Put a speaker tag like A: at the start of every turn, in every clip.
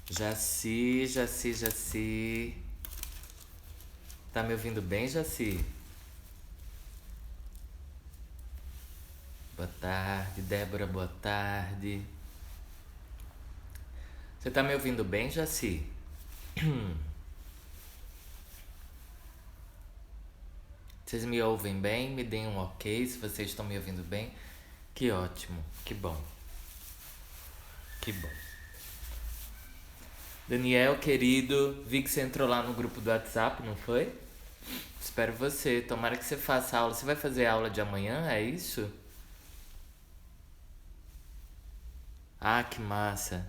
A: Jaci, Jaci, Jaci. Tá me ouvindo bem, Jaci? Boa tarde, Débora, boa tarde. Você tá me ouvindo bem, Jaci? Vocês me ouvem bem? Me deem um ok se vocês estão me ouvindo bem. Que ótimo, que bom, que bom. Daniel, querido, vi que você entrou lá no grupo do WhatsApp, não foi? Espero você. Tomara que você faça aula. Você vai fazer aula de amanhã, é isso? Ah, que massa.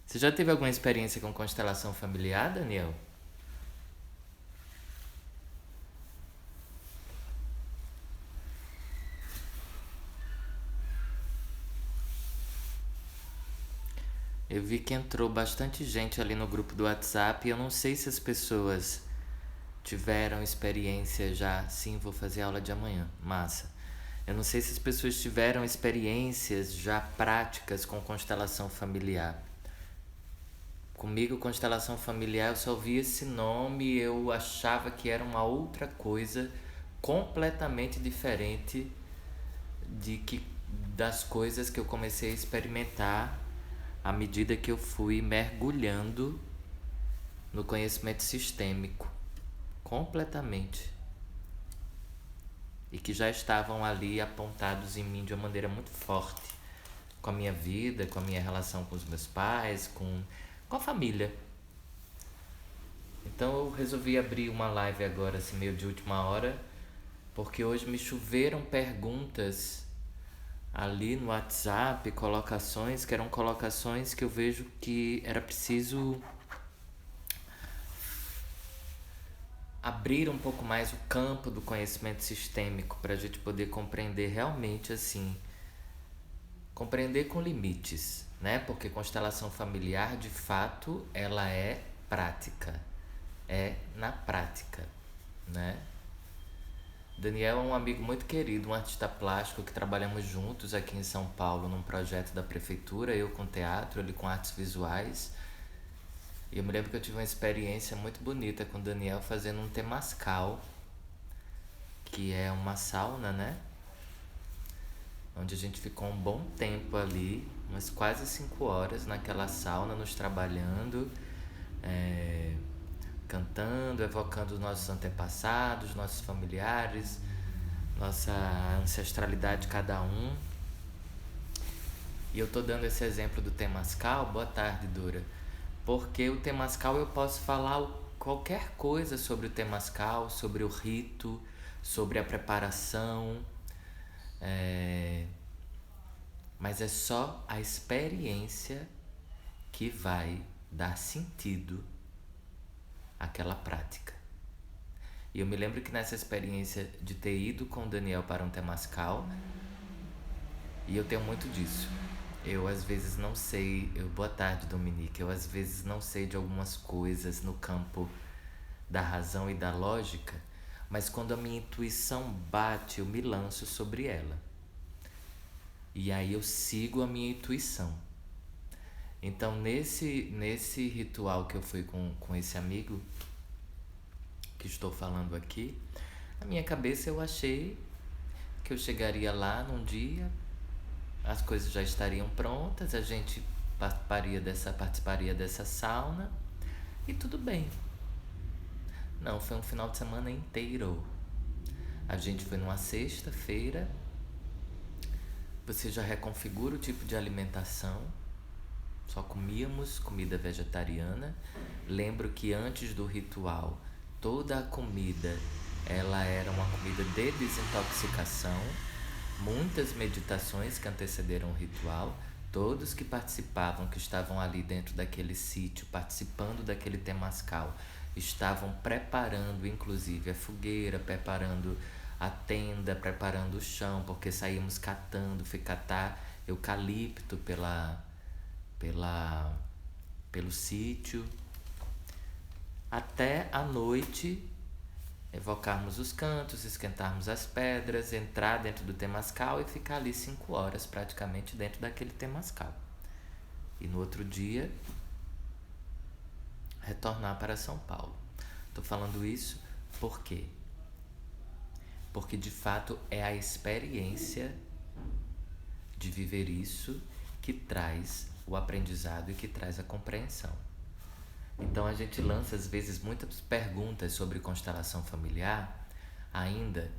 A: Você já teve alguma experiência com constelação familiar, Daniel? Eu vi que entrou bastante gente ali no grupo do WhatsApp e eu não sei se as pessoas tiveram experiência já. Sim, vou fazer aula de amanhã. Massa. Eu não sei se as pessoas tiveram experiências já práticas com constelação familiar. Comigo, constelação familiar, eu só vi esse nome e eu achava que era uma outra coisa completamente diferente de que das coisas que eu comecei a experimentar à medida que eu fui mergulhando no conhecimento sistêmico, completamente, e que já estavam ali apontados em mim de uma maneira muito forte, com a minha vida, com a minha relação com os meus pais, com a família. Então eu resolvi abrir uma live agora, assim, meio de última hora, porque hoje me choveram perguntas ali no WhatsApp, colocações que eram colocações que eu vejo que era preciso abrir um pouco mais o campo do conhecimento sistêmico para a gente poder compreender realmente assim, compreender com limites, né? Porque constelação familiar, de fato, ela é prática, é na prática, né? Daniel é um amigo muito querido, um artista plástico que trabalhamos juntos aqui em São Paulo num projeto da prefeitura, eu com teatro, ele com artes visuais. E eu me lembro que eu tive uma experiência muito bonita com o Daniel fazendo um temascal, que é uma sauna, né? Onde a gente ficou um bom tempo ali, umas quase 5 horas naquela sauna, nos trabalhando, é, cantando, evocando os nossos antepassados, nossos familiares, nossa ancestralidade de cada um. E eu tô dando esse exemplo do Temascal, boa tarde, Dora, porque o Temascal eu posso falar qualquer coisa sobre o Temascal, sobre o rito, sobre a preparação, é, mas é só a experiência que vai dar sentido àquela prática. E eu me lembro que nessa experiência de ter ido com o Daniel para um Temascal, e eu tenho muito disso. Eu às vezes não sei, boa tarde, Dominique. Eu às vezes não sei de algumas coisas no campo da razão e da lógica, mas quando a minha intuição bate, eu me lanço sobre ela. E aí eu sigo a minha intuição. Então nesse ritual que eu fui com esse amigo que estou falando aqui, na minha cabeça eu achei que eu chegaria lá num dia, as coisas já estariam prontas, a gente participaria dessa sauna e tudo bem. Não, foi um final de semana inteiro. A gente foi numa sexta-feira, você já reconfigura o tipo de alimentação, só comíamos comida vegetariana. Lembro que antes do ritual, toda a comida ela era uma comida de desintoxicação, muitas meditações que antecederam o ritual, todos que participavam, que estavam ali dentro daquele sítio, participando daquele temascal, estavam preparando inclusive a fogueira, preparando a tenda, preparando o chão, porque saímos catando, fui catar eucalipto pela, pelo sítio, até a noite evocarmos os cantos, esquentarmos as pedras, entrar dentro do temascal e ficar ali 5 horas praticamente dentro daquele temascal. E no outro dia retornar para São Paulo. Estou falando isso por quê? Porque de fato é a experiência de viver isso que traz o aprendizado e que traz a compreensão. Então a gente lança às vezes muitas perguntas sobre constelação familiar, ainda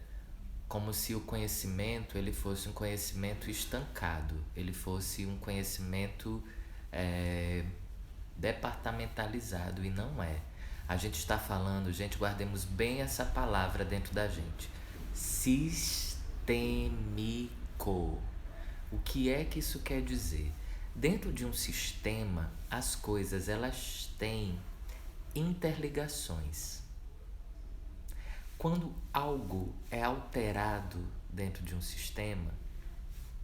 A: como se o conhecimento ele fosse um conhecimento estancado, ele fosse um conhecimento departamentalizado, e não é. A gente está falando, gente, guardemos bem essa palavra dentro da gente. Sistêmico. O que é que isso quer dizer? Dentro de um sistema, as coisas elas têm interligações. Quando algo é alterado dentro de um sistema,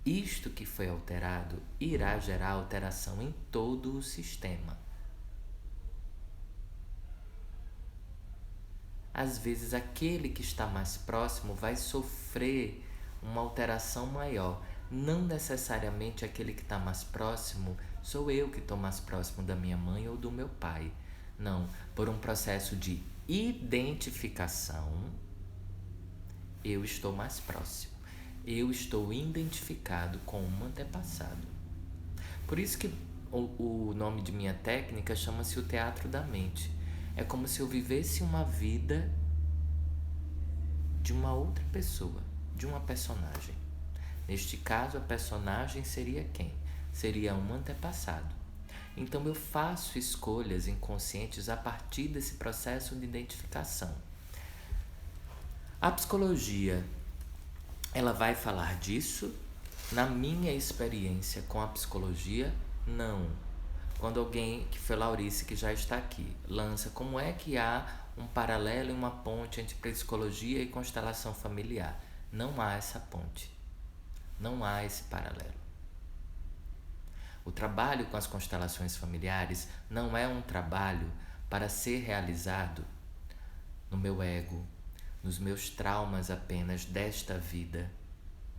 A: isto que foi alterado irá gerar alteração em todo o sistema. Às vezes, aquele que está mais próximo vai sofrer uma alteração maior. Não necessariamente aquele que está mais próximo sou eu que estou mais próximo da minha mãe ou do meu pai. Não, por um processo de identificação, eu estou mais próximo. Eu estou identificado com um antepassado. Por isso que o nome de minha técnica chama-se o teatro da mente. É como se eu vivesse uma vida de uma outra pessoa, de uma personagem. Neste caso, a personagem seria quem? Seria um antepassado. Então eu faço escolhas inconscientes a partir desse processo de identificação. A psicologia, ela vai falar disso? Na minha experiência com a psicologia, não. Quando alguém, que foi Laurice, que já está aqui, lança como é que há um paralelo e uma ponte entre psicologia e constelação familiar. Não há essa ponte. Não há esse paralelo. O trabalho com as constelações familiares não é um trabalho para ser realizado no meu ego, nos meus traumas apenas desta vida,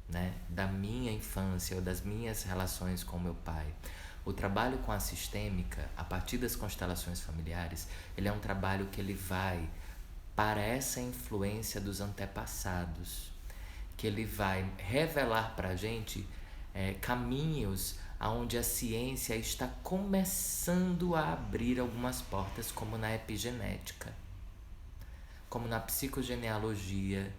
A: né? Da minha infância ou das minhas relações com meu pai. O trabalho com a sistêmica, a partir das constelações familiares, ele é um trabalho que ele vai para essa influência dos antepassados, que ele vai revelar para a gente caminhos onde a ciência está começando a abrir algumas portas, como na epigenética, como na psicogenealogia.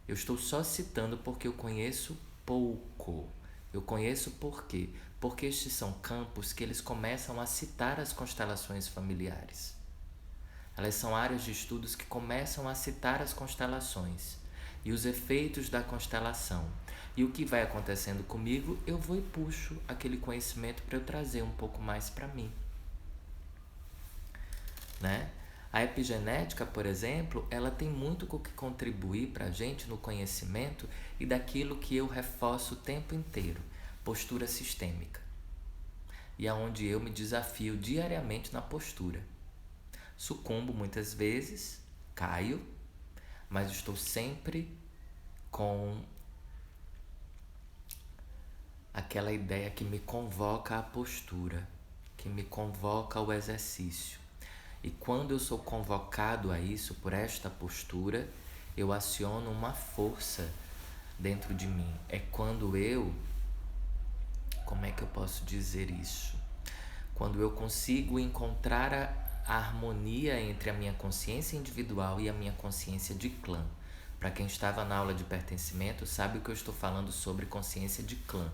A: Eu estou só citando porque eu conheço pouco. Eu conheço por quê? Porque estes são campos que eles começam a citar as constelações familiares. Elas são áreas de estudos que começam a citar as constelações e os efeitos da constelação. E o que vai acontecendo comigo, eu vou e puxo aquele conhecimento para eu trazer um pouco mais para mim, né? A epigenética, por exemplo, ela tem muito o que contribuir para a gente no conhecimento e daquilo que eu reforço o tempo inteiro, postura sistêmica. E aonde eu me desafio diariamente na postura. Sucumbo muitas vezes, caio, mas estou sempre com aquela ideia que me convoca à postura, que me convoca ao exercício. E quando eu sou convocado a isso, por esta postura, eu aciono uma força dentro de mim. É quando eu, como é que eu posso dizer isso? Quando eu consigo encontrar a harmonia entre a minha consciência individual e a minha consciência de clã. Para quem estava na aula de pertencimento, sabe o que eu estou falando sobre consciência de clã.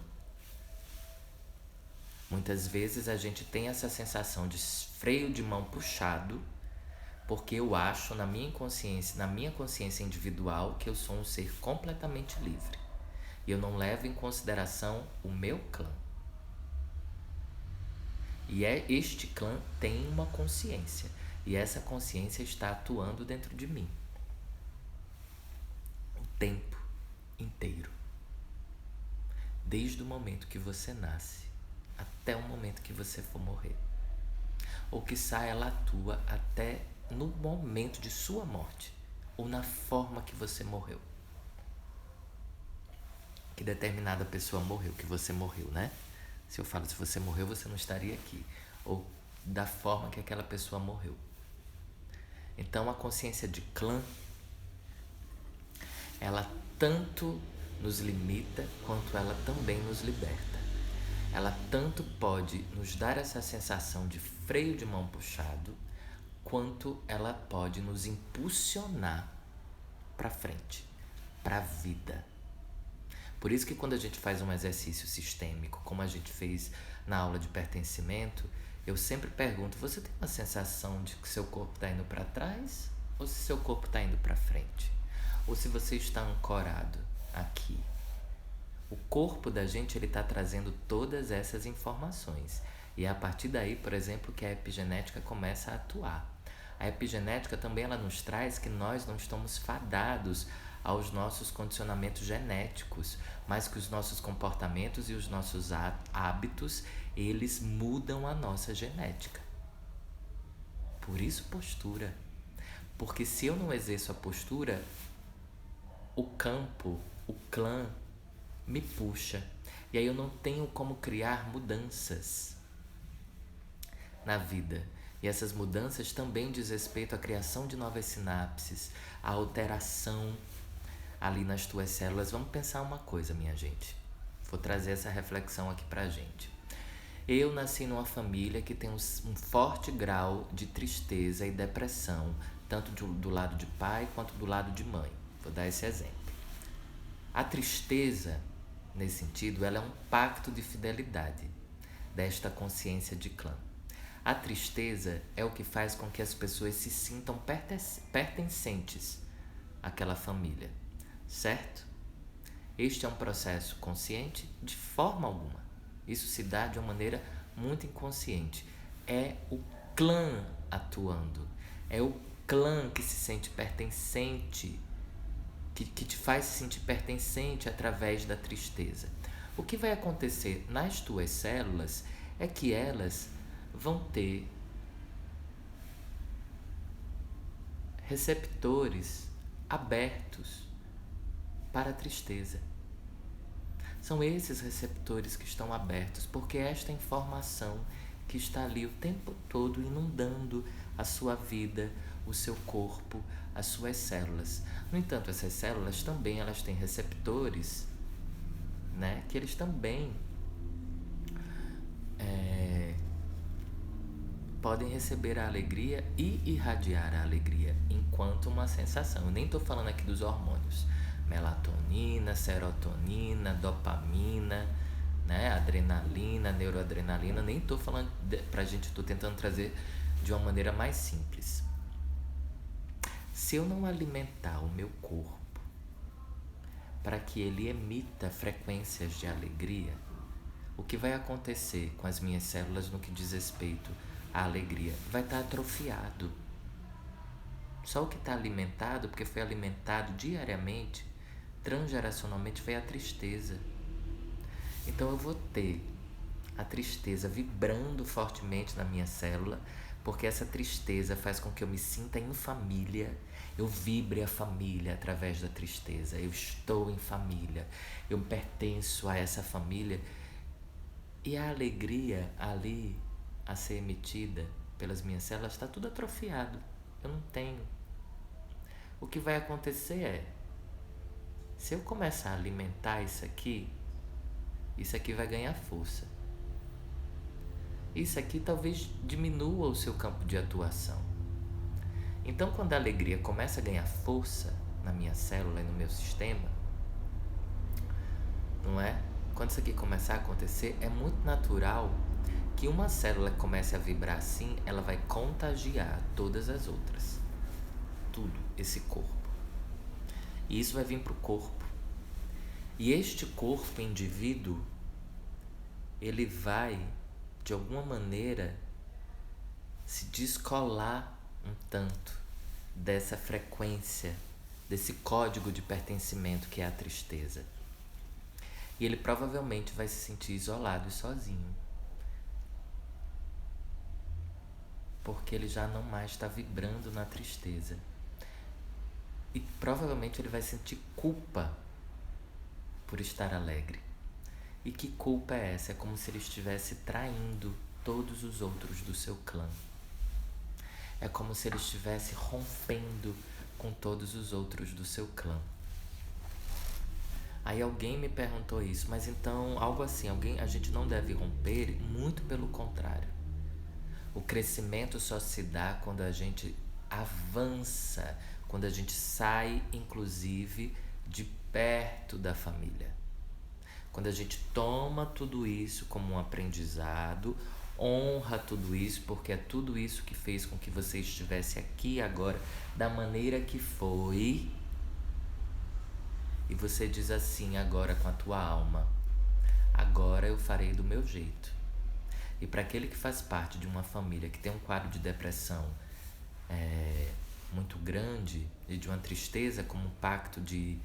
A: Muitas vezes a gente tem essa sensação de freio de mão puxado, porque eu acho na minha consciência individual, que eu sou um ser completamente livre. E eu não levo em consideração o meu clã. E este clã tem uma consciência, e essa consciência está atuando dentro de mim o tempo inteiro, desde o momento que você nasce até o momento que você for morrer, ou quiçá ela atua até no momento de sua morte, ou na forma que você morreu, que determinada pessoa morreu, que você morreu, né? Se eu falo se você morreu, você não estaria aqui. Ou da forma que aquela pessoa morreu. Então a consciência de clã, ela tanto nos limita quanto ela também nos liberta. Ela tanto pode nos dar essa sensação de freio de mão puxado, quanto ela pode nos impulsionar para frente, para a vida. Por isso que quando a gente faz um exercício sistêmico, como a gente fez na aula de pertencimento, eu sempre pergunto, você tem uma sensação de que seu corpo está indo para trás ou se seu corpo está indo para frente? Ou se você está ancorado aqui? O corpo da gente ele está trazendo todas essas informações. E é a partir daí, por exemplo, que a epigenética começa a atuar. A epigenética também ela nos traz que nós não estamos fadados aos nossos condicionamentos genéticos, mas que os nossos comportamentos e os nossos hábitos, eles mudam a nossa genética. Por isso postura. Porque se eu não exerço a postura, o campo, o clã, me puxa. E aí eu não tenho como criar mudanças na vida. E essas mudanças também diz respeito à criação de novas sinapses, à alteração ali nas tuas células. Vamos pensar uma coisa, minha gente. Vou trazer essa reflexão aqui pra gente. Eu nasci numa família que tem um forte grau de tristeza e depressão, tanto do lado de pai quanto do lado de mãe. Vou dar esse exemplo. A tristeza, nesse sentido, ela é um pacto de fidelidade desta consciência de clã. A tristeza é o que faz com que as pessoas se sintam pertencentes àquela família, certo? Este é um processo consciente de forma alguma. Isso se dá de uma maneira muito inconsciente. É o clã atuando. É o clã que se sente pertencente, que te faz se sentir pertencente através da tristeza. O que vai acontecer nas tuas células é que elas vão ter receptores abertos para a tristeza. São esses receptores que estão abertos, porque esta informação que está ali o tempo todo inundando a sua vida, o seu corpo, as suas células. No entanto, essas células também elas têm receptores, né, que eles também podem receber a alegria e irradiar a alegria enquanto uma sensação. Eu nem estou falando aqui dos hormônios. Melatonina, serotonina, dopamina, né, adrenalina, neuroadrenalina. Nem estou falando pra gente, estou tentando trazer de uma maneira mais simples. Se eu não alimentar o meu corpo para que ele emita frequências de alegria, o que vai acontecer com as minhas células no que diz respeito à alegria? Vai estar atrofiado. Só o que está alimentado, porque foi alimentado diariamente, transgeracionalmente, foi a tristeza. Então eu vou ter a tristeza vibrando fortemente na minha célula, porque essa tristeza faz com que eu me sinta em família. Eu vibre a família através da tristeza. Eu estou em família. Eu pertenço a essa família. E a alegria ali a ser emitida pelas minhas células está tudo atrofiado. Eu não tenho. O que vai acontecer é, se eu começar a alimentar isso aqui vai ganhar força. Isso aqui talvez diminua o seu campo de atuação. Então, quando a alegria começa a ganhar força na minha célula e no meu sistema, não é? Quando isso aqui começar a acontecer, é muito natural que uma célula comece a vibrar assim, ela vai contagiar todas as outras. Tudo, esse corpo. E isso vai vir para o corpo. E este corpo indivíduo, ele vai, de alguma maneira, se descolar um tanto dessa frequência, desse código de pertencimento que é a tristeza. E ele provavelmente vai se sentir isolado e sozinho. Porque ele já não mais está vibrando na tristeza. E provavelmente ele vai sentir culpa por estar alegre. E que culpa é essa? É como se ele estivesse traindo todos os outros do seu clã. É como se ele estivesse rompendo com todos os outros do seu clã. Aí alguém me perguntou isso, mas então, algo assim, a gente não deve romper? Muito pelo contrário. O crescimento só se dá quando a gente avança, quando a gente sai, inclusive, de perto da família. Quando a gente toma tudo isso como um aprendizado, honra tudo isso, porque é tudo isso que fez com que você estivesse aqui agora, da maneira que foi. E você diz assim agora com a tua alma: agora eu farei do meu jeito. E para aquele que faz parte de uma família que tem um quadro de depressão muito grande e de uma tristeza como um pacto de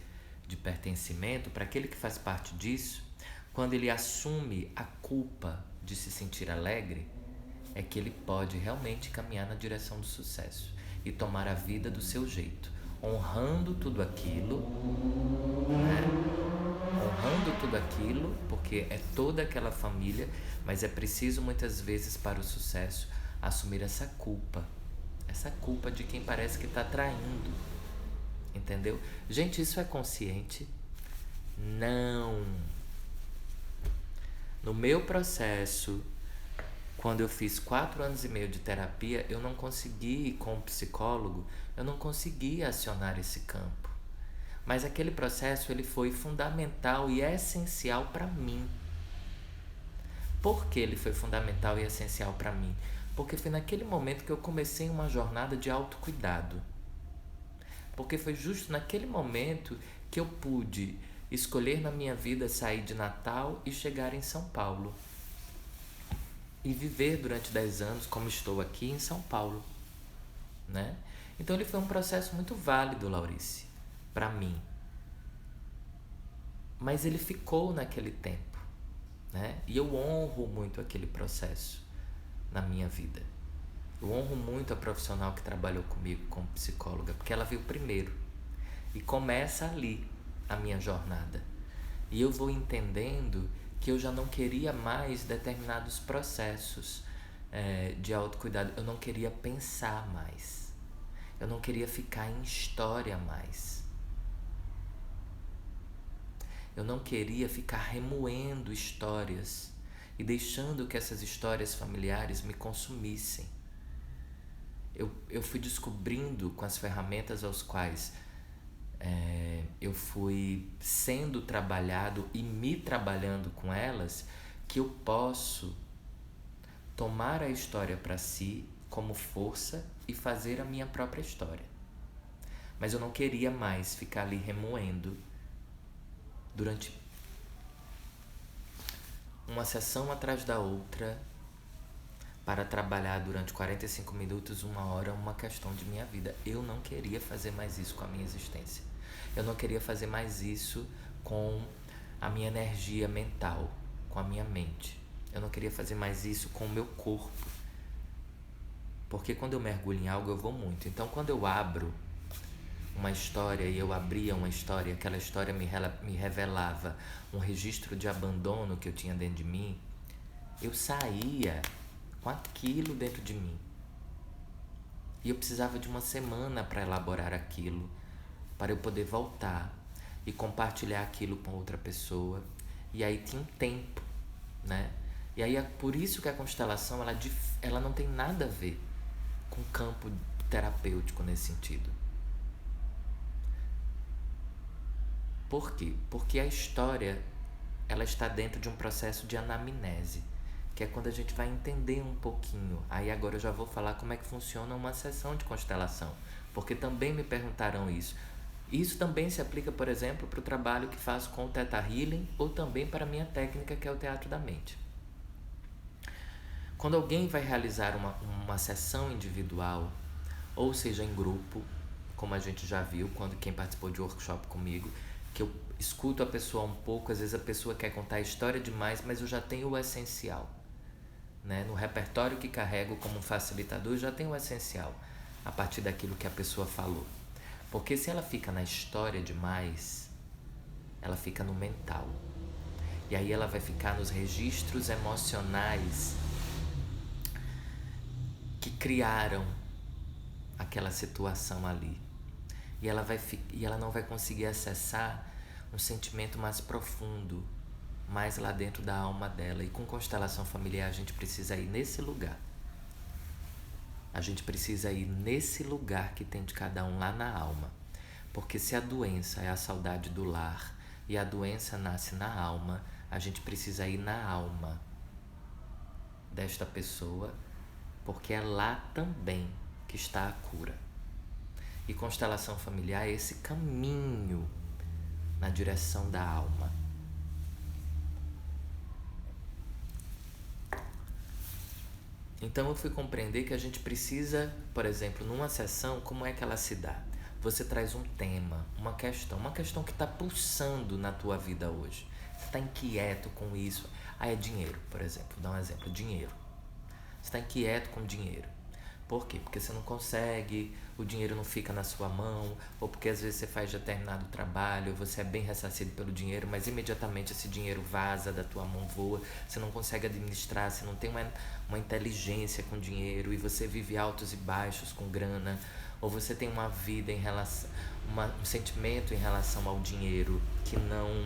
A: pertencimento, para aquele que faz parte disso, quando ele assume a culpa de se sentir alegre, é que ele pode realmente caminhar na direção do sucesso e tomar a vida do seu jeito, honrando tudo aquilo, né? Honrando tudo aquilo, porque é toda aquela família, mas é preciso muitas vezes para o sucesso assumir essa culpa de quem parece que está traindo, entendeu? Gente, isso é consciente? Não. No meu processo, quando eu fiz 4 anos e meio de terapia, eu não consegui, com um psicólogo, eu não consegui acionar esse campo. Mas aquele processo, ele foi fundamental e essencial para mim. Por que ele foi fundamental e essencial para mim? Porque foi naquele momento que eu comecei uma jornada de autocuidado. Porque foi justo naquele momento que eu pude escolher na minha vida sair de Natal e chegar em São Paulo. E viver durante 10 anos como estou aqui em São Paulo, né? Então ele foi um processo muito válido, Laurice, para mim. Mas ele ficou naquele tempo, né? E eu honro muito aquele processo na minha vida. Eu honro muito a profissional que trabalhou comigo como psicóloga, porque ela veio primeiro. E começa ali a minha jornada. E eu vou entendendo que eu já não queria mais determinados processos de autocuidado. Eu não queria pensar mais. Eu não queria ficar em história mais. Eu não queria ficar remoendo histórias e deixando que essas histórias familiares me consumissem. Eu fui descobrindo com as ferramentas aos quais eu fui sendo trabalhado e me trabalhando com elas, que eu posso tomar a história para si como força e fazer a minha própria história. Mas eu não queria mais ficar ali remoendo durante uma sessão atrás da outra para trabalhar durante 45 minutos, 1 hora, uma questão de minha vida. Eu não queria fazer mais isso com a minha existência. Eu não queria fazer mais isso com a minha energia mental, com a minha mente. Eu não queria fazer mais isso com o meu corpo. Porque quando eu mergulho em algo, eu vou muito. Então, quando eu abro uma história e eu abria uma história, aquela história me revelava um registro de abandono que eu tinha dentro de mim, eu saía com aquilo dentro de mim. E eu precisava de uma semana para elaborar aquilo, para eu poder voltar e compartilhar aquilo com outra pessoa. E aí tinha um tempo, né? E aí é por isso que a constelação ela não tem nada a ver com campo terapêutico nesse sentido. Por quê? Porque a história ela está dentro de um processo de anamnese, que é quando a gente vai entender um pouquinho. Aí agora eu já vou falar como é que funciona uma sessão de constelação, porque também me perguntaram isso. Isso também se aplica, por exemplo, para o trabalho que faço com o Theta Healing ou também para a minha técnica, que é o Teatro da Mente. Quando alguém vai realizar uma sessão individual, ou seja, em grupo, como a gente já viu quando quem participou de workshop comigo, que eu escuto a pessoa um pouco, às vezes a pessoa quer contar a história demais, mas eu já tenho o essencial, né? No repertório que carrego como um facilitador, eu já tenho o essencial, a partir daquilo que a pessoa falou. Porque se ela fica na história demais, ela fica no mental. E aí ela vai ficar nos registros emocionais criaram aquela situação ali. E ela não vai conseguir acessar um sentimento mais profundo, mais lá dentro da alma dela. E com constelação familiar a gente precisa ir nesse lugar. A gente precisa ir nesse lugar que tem de cada um lá na alma. Porque se a doença é a saudade do lar e a doença nasce na alma, a gente precisa ir na alma desta pessoa, porque é lá também que está a cura. E constelação familiar é esse caminho na direção da alma. Então eu fui compreender que a gente precisa, por exemplo, numa sessão, como é que ela se dá? Você traz um tema, uma questão que está pulsando na tua vida hoje. Você está inquieto com isso. É dinheiro, por exemplo. Vou dar um exemplo, dinheiro. Você está inquieto com dinheiro. Por quê? Porque você não consegue, o dinheiro não fica na sua mão, ou porque às vezes você faz determinado trabalho, você é bem ressarcido pelo dinheiro, mas imediatamente esse dinheiro vaza da tua mão, voa, você não consegue administrar, você não tem uma inteligência com dinheiro e você vive altos e baixos com grana, ou você tem uma vida em relação, um sentimento em relação ao dinheiro que não...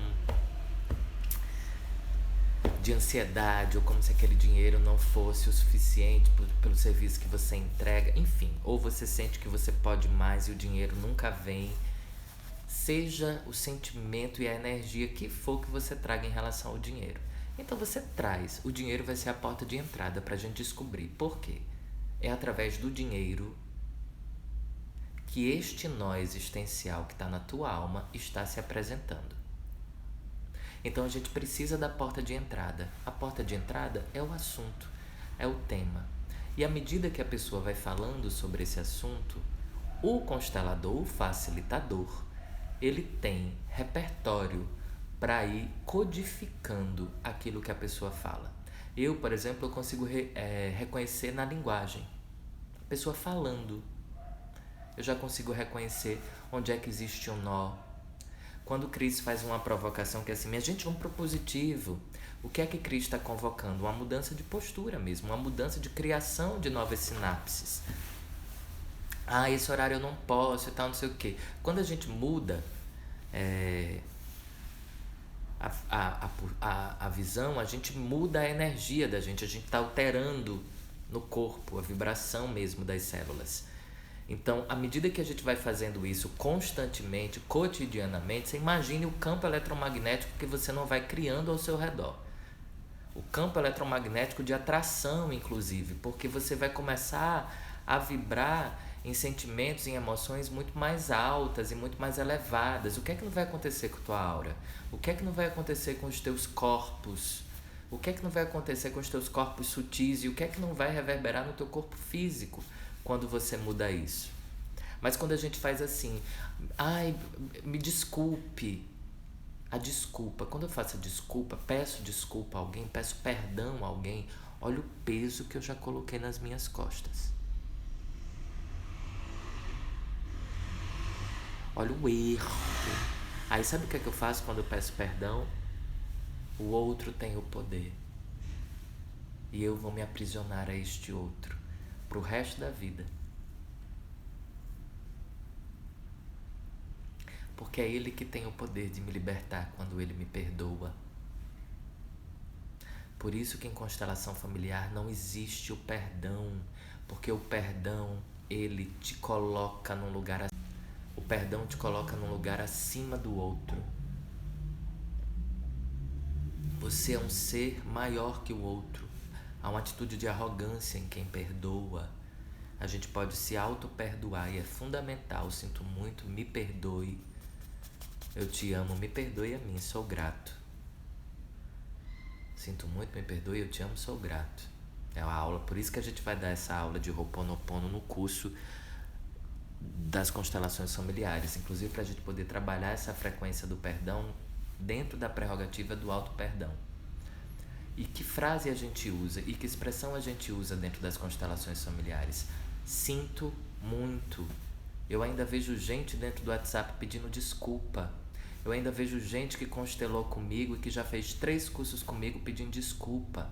A: de ansiedade, ou como se aquele dinheiro não fosse o suficiente pelo serviço que você entrega, enfim, ou você sente que você pode mais e o dinheiro nunca vem. Seja o sentimento e a energia que for que você traga em relação ao dinheiro. Então você traz, o dinheiro vai ser a porta de entrada para a gente descobrir. Por quê? É através do dinheiro que este nó existencial que está na tua alma está se apresentando. Então a gente precisa da porta de entrada. A porta de entrada é o assunto, é o tema. E à medida que a pessoa vai falando sobre esse assunto, o constelador, o facilitador, ele tem repertório para ir codificando aquilo que a pessoa fala. Eu, por exemplo, eu consigo reconhecer na linguagem. A pessoa falando, eu já consigo reconhecer onde é que existe um nó. Quando o Cris faz uma provocação que é assim, minha gente, vamos pro positivo. O que é que Cris está convocando? Uma mudança de postura mesmo, uma mudança de criação de novas sinapses. Esse horário eu não posso e tal, não sei o quê. Quando a gente muda a visão, a gente muda a energia da gente, a gente está alterando no corpo, a vibração mesmo das células. Então, à medida que a gente vai fazendo isso constantemente, cotidianamente, você imagine o campo eletromagnético que você não vai criando ao seu redor. O campo eletromagnético de atração, inclusive, porque você vai começar a vibrar em sentimentos, em emoções muito mais altas e muito mais elevadas. O que é que não vai acontecer com a tua aura? O que é que não vai acontecer com os teus corpos? O que é que não vai acontecer com os teus corpos sutis? E o que é que não vai reverberar no teu corpo físico quando você muda isso? Mas quando a gente faz assim, me desculpe, a desculpa, quando eu faço a desculpa, peço desculpa a alguém, peço perdão a alguém, olha o peso que eu já coloquei nas minhas costas. Olha o erro. Aí sabe o que é que eu faço quando eu peço perdão? O outro tem o poder. E eu vou me aprisionar a este outro pro resto da vida. Porque é ele que tem o poder de me libertar quando ele me perdoa. Por isso que em constelação familiar não existe o perdão, porque o perdão, ele te coloca num lugar acima. O perdão te coloca num lugar acima do outro. Você é um ser maior que o outro. Há uma atitude de arrogância em quem perdoa. A gente pode se auto-perdoar e é fundamental. Sinto muito, me perdoe. Eu te amo, me perdoe a mim, sou grato. Sinto muito, me perdoe, eu te amo, sou grato. É uma aula, por isso que a gente vai dar essa aula de Ho'oponopono no curso das constelações familiares, inclusive para a gente poder trabalhar essa frequência do perdão dentro da prerrogativa do auto-perdão. E que frase a gente usa e que expressão a gente usa dentro das constelações familiares? Sinto muito. Eu ainda vejo gente dentro do WhatsApp pedindo desculpa. Eu ainda vejo gente que constelou comigo e que já fez 3 cursos comigo pedindo desculpa.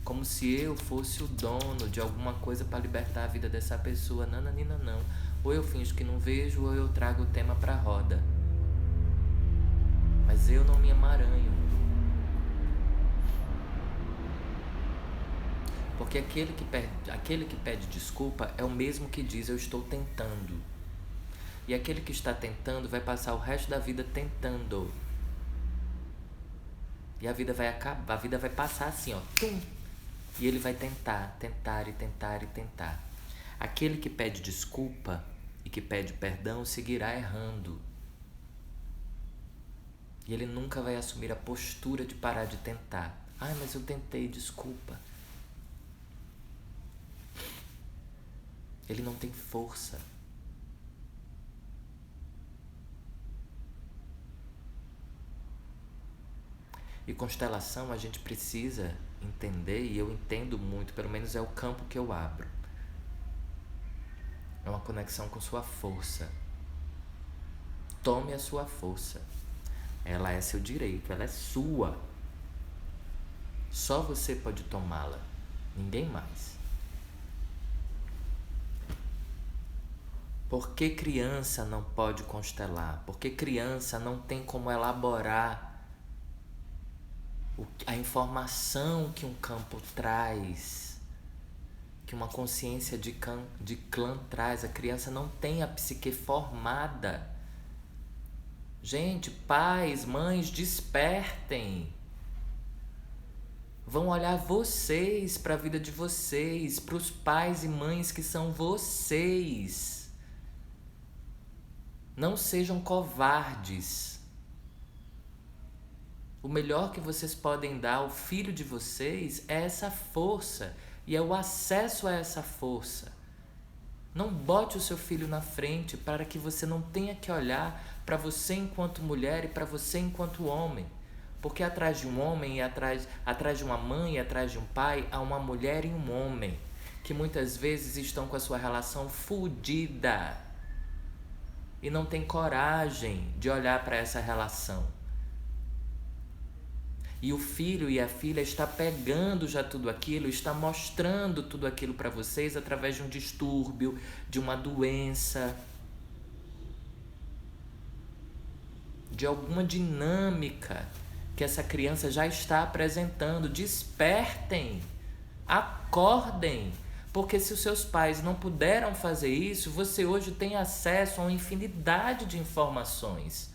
A: como se eu fosse o dono de alguma coisa para libertar a vida dessa pessoa. Nananina, não. Ou eu finjo que não vejo, ou eu trago o tema para a roda. Mas eu não me emaranho. Porque aquele que pede desculpa é o mesmo que diz: eu estou tentando. E aquele que está tentando vai passar o resto da vida tentando. E a vida vai acabar, a vida vai passar assim, ó. Tum! E ele vai tentar, tentar e tentar e tentar. Aquele que pede desculpa e que pede perdão seguirá errando. E ele nunca vai assumir a postura de parar de tentar. Ai, mas eu tentei, desculpa. Ele não tem força. E constelação a gente precisa entender, e eu entendo muito, pelo menos é o campo que eu abro. É uma conexão com sua força. Tome a sua força. Ela é seu direito, ela é sua. Só você pode tomá-la, ninguém mais. Por que criança não pode constelar? Por que criança não tem como elaborar a informação que um campo traz, que uma consciência de clã traz? A criança não tem a psique formada. Gente, pais, mães, despertem. Vão olhar vocês para a vida de vocês, para os pais e mães que são vocês. Não sejam covardes. O melhor que vocês podem dar ao filho de vocês é essa força e é o acesso a essa força. Não bote o seu filho na frente para que você não tenha que olhar para você enquanto mulher e para você enquanto homem. Porque atrás de um homem, e atrás de uma mãe e atrás de um pai, há uma mulher e um homem que muitas vezes estão com a sua relação fudida e não tem coragem de olhar para essa relação. E o filho e a filha está pegando já tudo aquilo, está mostrando tudo aquilo para vocês através de um distúrbio, de uma doença, de alguma dinâmica que essa criança já está apresentando. Despertem, acordem, porque se os seus pais não puderam fazer isso, você hoje tem acesso a uma infinidade de informações.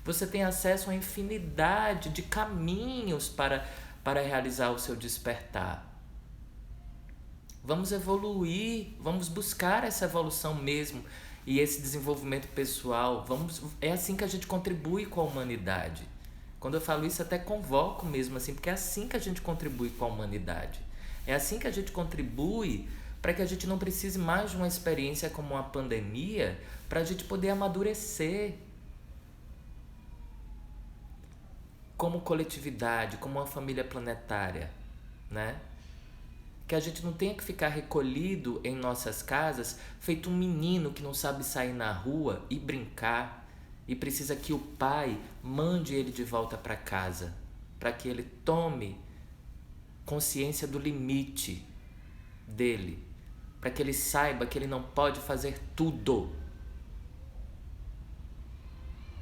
A: Você tem acesso a uma infinidade de caminhos para realizar o seu despertar. Vamos evoluir, vamos buscar essa evolução mesmo e esse desenvolvimento pessoal. É assim que a gente contribui com a humanidade. Quando eu falo isso, até convoco mesmo assim, porque é assim que a gente contribui com a humanidade. É assim que a gente contribui para que a gente não precise mais de uma experiência como uma pandemia para a gente poder amadurecer como coletividade, como uma família planetária, né? Que a gente não tenha que ficar recolhido em nossas casas, feito um menino que não sabe sair na rua e brincar, e precisa que o pai mande ele de volta para casa, para que ele tome consciência do limite dele, para que ele saiba que ele não pode fazer tudo.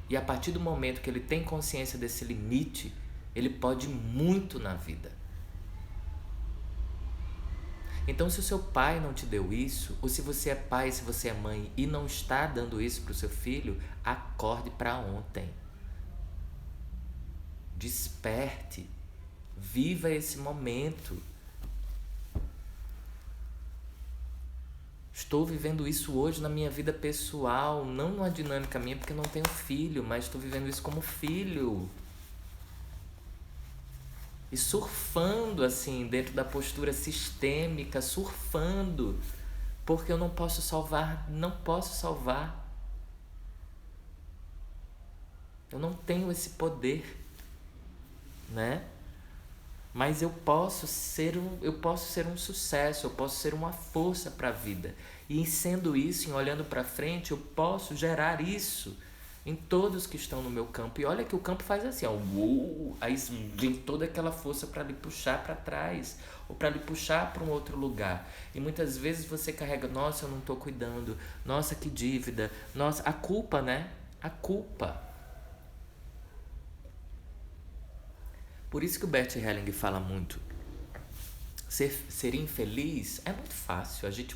A: E a partir do momento que ele tem consciência desse limite, ele pode muito na vida. Então, se o seu pai não te deu isso, ou se você é pai, se você é mãe e não está dando isso para o seu filho, acorde para ontem. Desperte. Viva esse momento. Estou vivendo isso hoje na minha vida pessoal, não numa dinâmica minha, porque eu não tenho filho, mas estou vivendo isso como filho. E surfando assim, dentro da postura sistêmica, surfando, porque eu não posso salvar. Eu não tenho esse poder, né? Mas eu posso ser um sucesso, eu posso ser uma força para a vida. E em sendo isso, em olhando para frente, eu posso gerar isso em todos que estão no meu campo. E olha que o campo faz assim, ó, uou, aí vem toda aquela força para lhe puxar para trás ou para lhe puxar para um outro lugar. E muitas vezes você carrega, nossa, eu não estou cuidando, nossa, que dívida, nossa, a culpa, né? A culpa. Por isso que o Bert Helling fala muito. Ser infeliz é muito fácil. A gente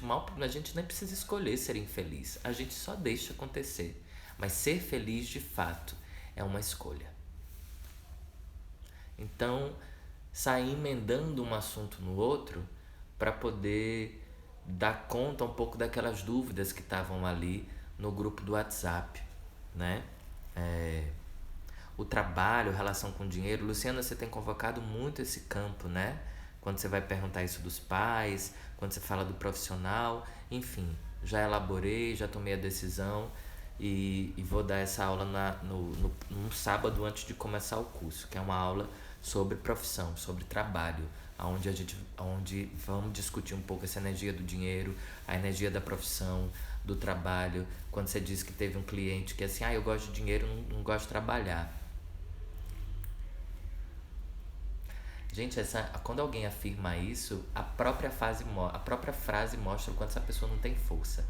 A: nem precisa escolher ser infeliz. A gente só deixa acontecer. Mas ser feliz de fato é uma escolha. Então, sair emendando um assunto no outro para poder dar conta um pouco daquelas dúvidas que estavam ali no grupo do WhatsApp, né? O trabalho, relação com o dinheiro. Luciana, você tem convocado muito esse campo, né? Quando você vai perguntar isso dos pais, quando você fala do profissional, enfim, já elaborei, já tomei a decisão e vou dar essa aula num sábado antes de começar o curso, que é uma aula sobre profissão, sobre trabalho, onde vamos discutir um pouco essa energia do dinheiro, a energia da profissão, do trabalho. Quando você diz que teve um cliente que assim, eu gosto de dinheiro, não gosto de trabalhar. Gente, quando alguém afirma isso, a própria frase mostra o quanto essa pessoa não tem força.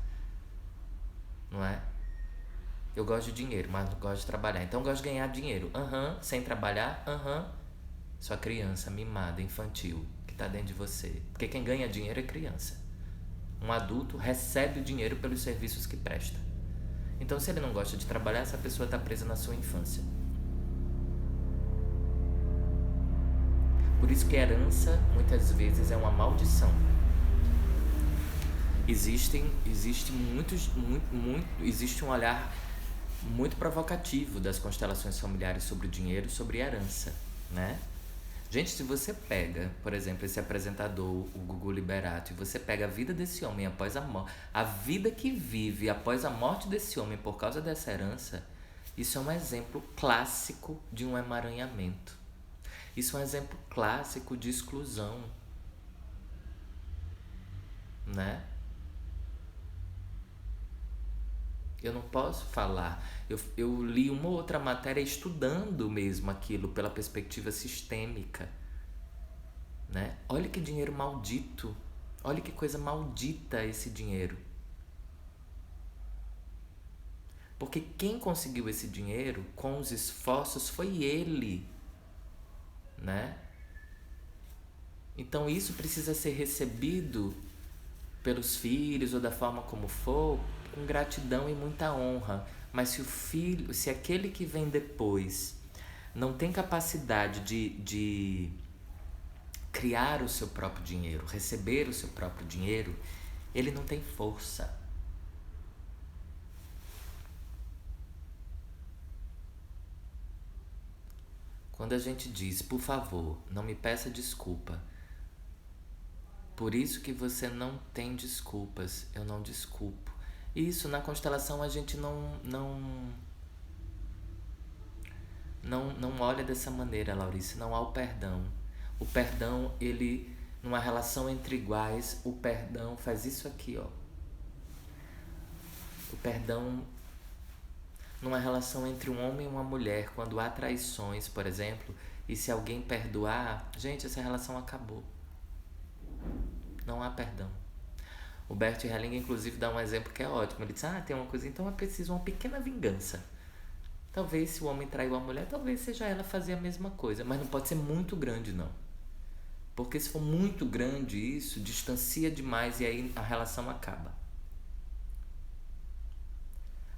A: Não é? Eu gosto de dinheiro, mas não gosto de trabalhar. Então eu gosto de ganhar dinheiro. Sem trabalhar? Sua criança mimada, infantil, que está dentro de você. Porque quem ganha dinheiro é criança. Um adulto recebe o dinheiro pelos serviços que presta. Então se ele não gosta de trabalhar, essa pessoa está presa na sua infância. Por isso que herança, muitas vezes, é uma maldição. Existe um olhar muito provocativo das constelações familiares sobre o dinheiro, sobre herança, né? Gente, se você pega, por exemplo, esse apresentador, o Gugu Liberato, e você pega a vida desse homem após a morte, a vida que vive após a morte desse homem por causa dessa herança, isso é um exemplo clássico de um emaranhamento. Isso é um exemplo clássico de exclusão, né? Eu não posso falar. Eu li uma ou outra matéria estudando mesmo aquilo pela perspectiva sistêmica, né? Olha que dinheiro maldito. Olha que coisa maldita esse dinheiro. Porque quem conseguiu esse dinheiro com os esforços foi ele, né? Então isso precisa ser recebido pelos filhos ou da forma como for, com gratidão e muita honra. Mas se aquele que vem depois não tem capacidade de criar o seu próprio dinheiro, receber o seu próprio dinheiro, ele não tem força. Quando a gente diz, por favor, não me peça desculpa, por isso que você não tem desculpas, eu não desculpo. Isso, na constelação a gente não olha dessa maneira, Laurice, não há o perdão. O perdão, ele, numa relação entre iguais, o perdão faz isso aqui, ó. O perdão, numa relação entre um homem e uma mulher, quando há traições, por exemplo, e se alguém perdoar, gente, essa relação acabou. Não há perdão. O Bert Helling, inclusive, dá um exemplo que é ótimo. Ele diz, tem uma coisa, então é preciso uma pequena vingança. Talvez se o homem traiu a mulher, talvez seja ela fazer a mesma coisa. Mas não pode ser muito grande, não. Porque se for muito grande isso, distancia demais e aí a relação acaba.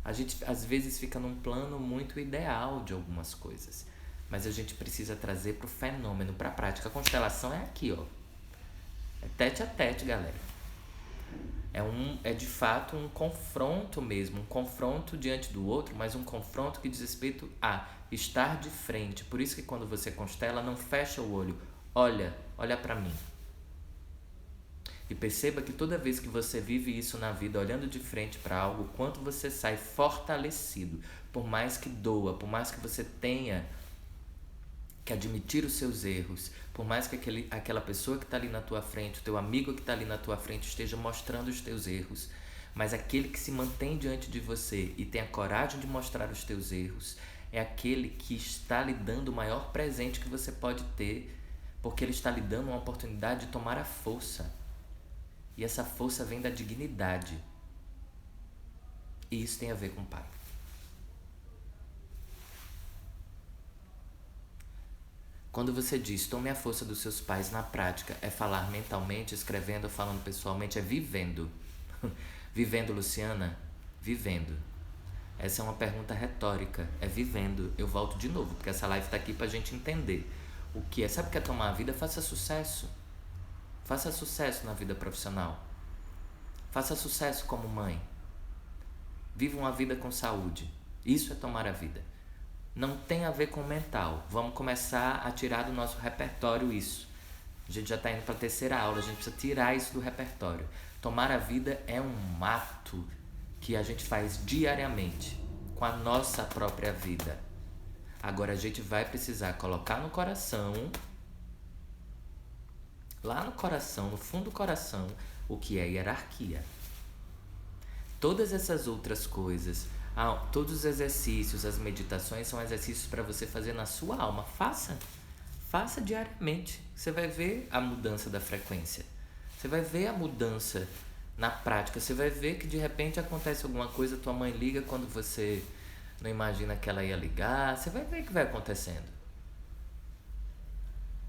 A: A gente, às vezes, fica num plano muito ideal de algumas coisas. Mas a gente precisa trazer para o fenômeno, para a prática. A constelação é aqui, ó. É tete a tete, galera. É de fato um confronto mesmo, um confronto diante do outro, mas um confronto que diz respeito a estar de frente. Por isso que quando você constela, não fecha o olho. Olha para mim. E perceba que toda vez que você vive isso na vida, olhando de frente para algo, quanto você sai fortalecido, por mais que doa, por mais que você tenha que admitir os seus erros, por mais que aquela pessoa que está ali na tua frente, o teu amigo que está ali na tua frente esteja mostrando os teus erros, Mas aquele que se mantém diante de você e tem a coragem de mostrar os teus erros é aquele que está lhe dando o maior presente que você pode ter, porque ele está lhe dando uma oportunidade de tomar a força. E essa força vem da dignidade. E isso tem a ver com o pai. Quando você diz tome a força dos seus pais na prática, é falar mentalmente, escrevendo, falando pessoalmente, é vivendo. Vivendo, Luciana? Vivendo. Essa é uma pergunta retórica. É vivendo. Eu volto de novo, porque essa live está aqui para a gente entender o que é. Sabe o que é tomar a vida? Faça sucesso. Faça sucesso na vida profissional. Faça sucesso como mãe. Viva uma vida com saúde. Isso é tomar a vida. Não tem a ver com o mental. Vamos começar a tirar do nosso repertório isso. A gente já está indo para a terceira aula, a gente precisa tirar isso do repertório. Tomar a vida é um ato que a gente faz diariamente com a nossa própria vida. Agora a gente vai precisar colocar no coração, lá no coração, no fundo do coração, o que é hierarquia. Todas essas outras coisas, todos os exercícios, as meditações são exercícios para você fazer na sua alma. Faça diariamente. Você vai ver a mudança da frequência. Você vai ver a mudança na prática. Você vai ver que de repente acontece alguma coisa, tua mãe liga quando você não imagina que ela ia ligar. Você vai ver o que vai acontecendo.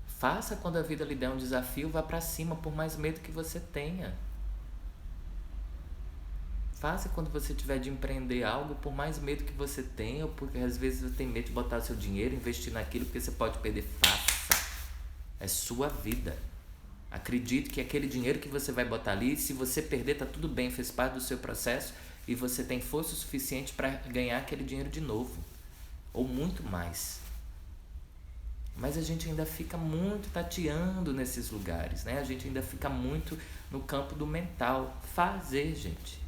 A: Faça quando a vida lhe der um desafio, vá para cima por mais medo que você tenha. Faça quando você tiver de empreender algo, por mais medo que você tenha, ou porque às vezes você tem medo de botar seu dinheiro, investir naquilo, porque você pode perder. Faça. É sua vida. Acredite que aquele dinheiro que você vai botar ali, se você perder, tá tudo bem, fez parte do seu processo e você tem força o suficiente para ganhar aquele dinheiro de novo. Ou muito mais. Mas a gente ainda fica muito tateando nesses lugares, né? A gente ainda fica muito no campo do mental. Fazer, gente.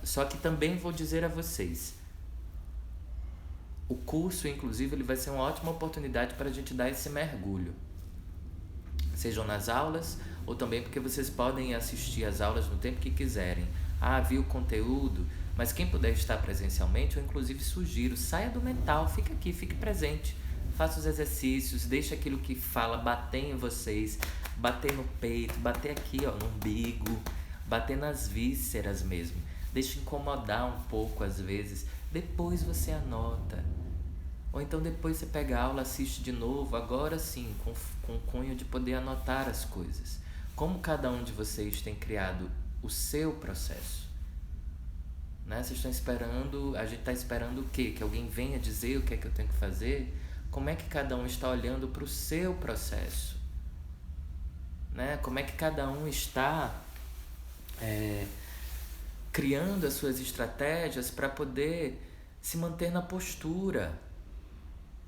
A: Só que também vou dizer a vocês, o curso, inclusive, ele vai ser uma ótima oportunidade para a gente dar esse mergulho. Sejam nas aulas, ou também porque vocês podem assistir as aulas no tempo que quiserem. Viu o conteúdo, mas quem puder estar presencialmente, eu inclusive sugiro, saia do mental, fique aqui, fique presente. Faça os exercícios, deixe aquilo que fala bater em vocês, bater no peito, bater aqui no umbigo, bater nas vísceras mesmo. Deixa incomodar um pouco às vezes, depois você anota. Ou então depois você pega a aula, assiste de novo, agora sim, com o cunho de poder anotar as coisas. Como cada um de vocês tem criado o seu processo? Né? Vocês estão esperando, a gente está esperando o quê? Que alguém venha dizer o que é que eu tenho que fazer? Como é que cada um está olhando para o seu processo? Né? Como é que cada um está criando as suas estratégias para poder se manter na postura,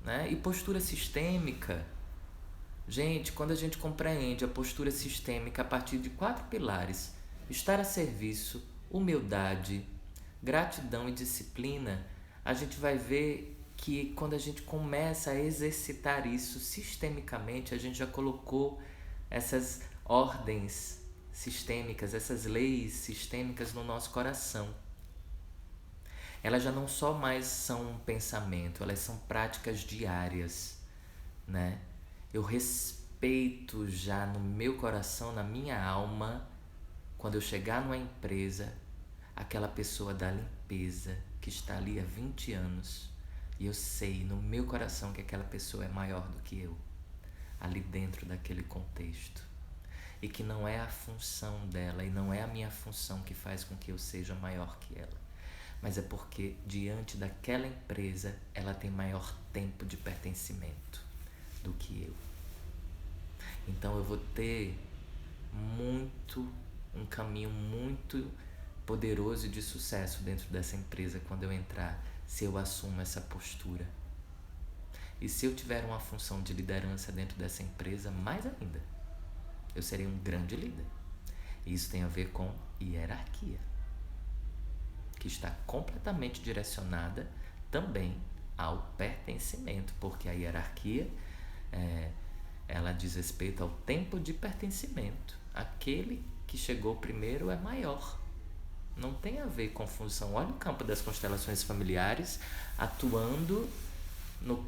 A: né? E postura sistêmica, gente, quando a gente compreende a postura sistêmica a partir de 4 pilares: estar a serviço, humildade, gratidão e disciplina, a gente vai ver que quando a gente começa a exercitar isso sistemicamente, a gente já colocou essas ordens sistêmicas, essas leis sistêmicas no nosso coração. Elas já não só mais são um pensamento, elas são práticas diárias, né? Eu respeito já no meu coração, na minha alma, quando eu chegar numa empresa, aquela pessoa da limpeza que está ali há 20 anos, e eu sei no meu coração que aquela pessoa é maior do que eu, ali dentro daquele contexto. E que não é a função dela e não é a minha função que faz com que eu seja maior que ela, mas é porque diante daquela empresa ela tem maior tempo de pertencimento do que eu. Então eu vou ter um caminho muito poderoso de sucesso dentro dessa empresa quando eu entrar, se eu assumo essa postura. E se eu tiver uma função de liderança dentro dessa empresa, mais ainda, eu serei um grande líder. E isso tem a ver com hierarquia, que está completamente direcionada também ao pertencimento, porque a hierarquia ela diz respeito ao tempo de pertencimento, aquele que chegou primeiro é maior. Não tem a ver com função. Olha o campo das constelações familiares atuando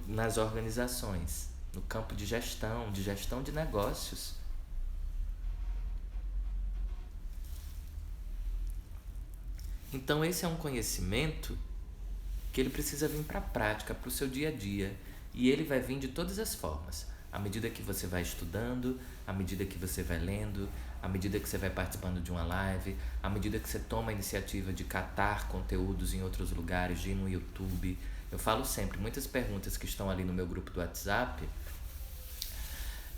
A: nas organizações, no campo de gestão de negócios. Então esse é um conhecimento que ele precisa vir para a prática, para o seu dia a dia. E ele vai vir de todas as formas. À medida que você vai estudando, à medida que você vai lendo, à medida que você vai participando de uma live, à medida que você toma a iniciativa de catar conteúdos em outros lugares, de ir no YouTube. Eu falo sempre, muitas perguntas que estão ali no meu grupo do WhatsApp,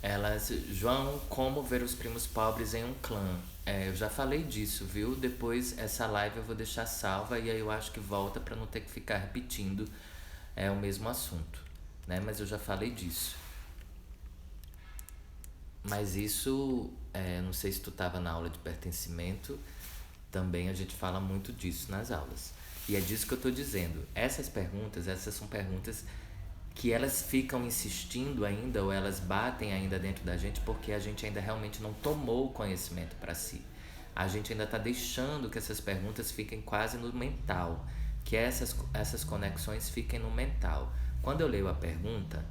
A: elas, João, como ver os primos pobres em um clã? Eu já falei disso, viu? Depois essa live eu vou deixar salva e aí eu acho que volta para não ter que ficar repetindo o mesmo assunto, né? Mas eu já falei disso. Mas isso, não sei se tu estava na aula de pertencimento, também a gente fala muito disso nas aulas. E é disso que eu estou dizendo. Essas são perguntas que elas ficam insistindo ainda, ou elas batem ainda dentro da gente, porque a gente ainda realmente não tomou o conhecimento para si. A gente ainda está deixando que essas perguntas fiquem quase no mental, que essas conexões fiquem no mental. Quando eu leio a pergunta,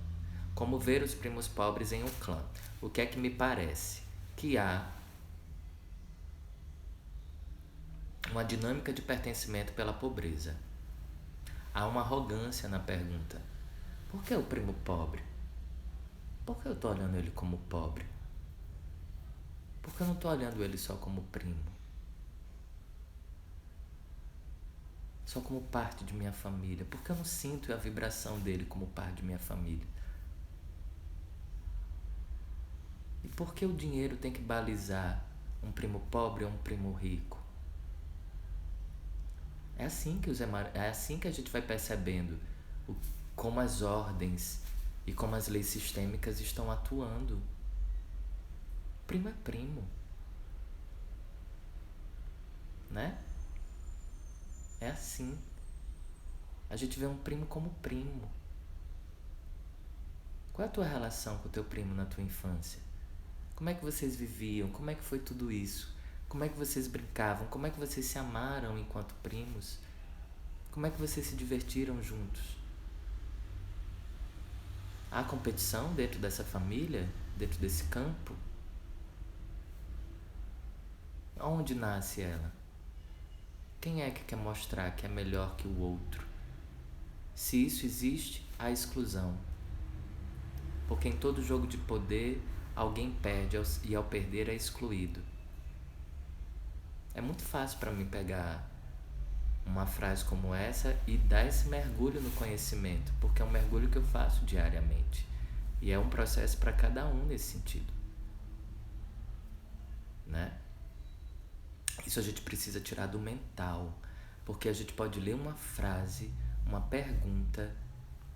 A: como ver os primos pobres em um clã? O que é que me parece? Que há uma dinâmica de pertencimento pela pobreza. Há uma arrogância na pergunta. Por que o primo pobre? Por que eu estou olhando ele como pobre? Por que eu não estou olhando ele só como primo? Só como parte de minha família? Por que eu não sinto a vibração dele como parte de minha família? E por que o dinheiro tem que balizar um primo pobre ou um primo rico? É assim que a gente vai percebendo como as ordens e como as leis sistêmicas estão atuando. Primo é primo, né? É assim. A gente vê um primo como primo. Qual é a tua relação com o teu primo na tua infância? Como é que vocês viviam? Como é que foi tudo isso? Como é que vocês brincavam? Como é que vocês se amaram enquanto primos? Como é que vocês se divertiram juntos? Há competição dentro dessa família? Dentro desse campo? Onde nasce ela? Quem é que quer mostrar que é melhor que o outro? Se isso existe, há exclusão. Porque em todo jogo de poder, alguém perde e ao perder é excluído. É muito fácil para mim pegar uma frase como essa e dar esse mergulho no conhecimento, porque é um mergulho que eu faço diariamente. E é um processo para cada um nesse sentido, né? Isso a gente precisa tirar do mental, porque a gente pode ler uma frase, uma pergunta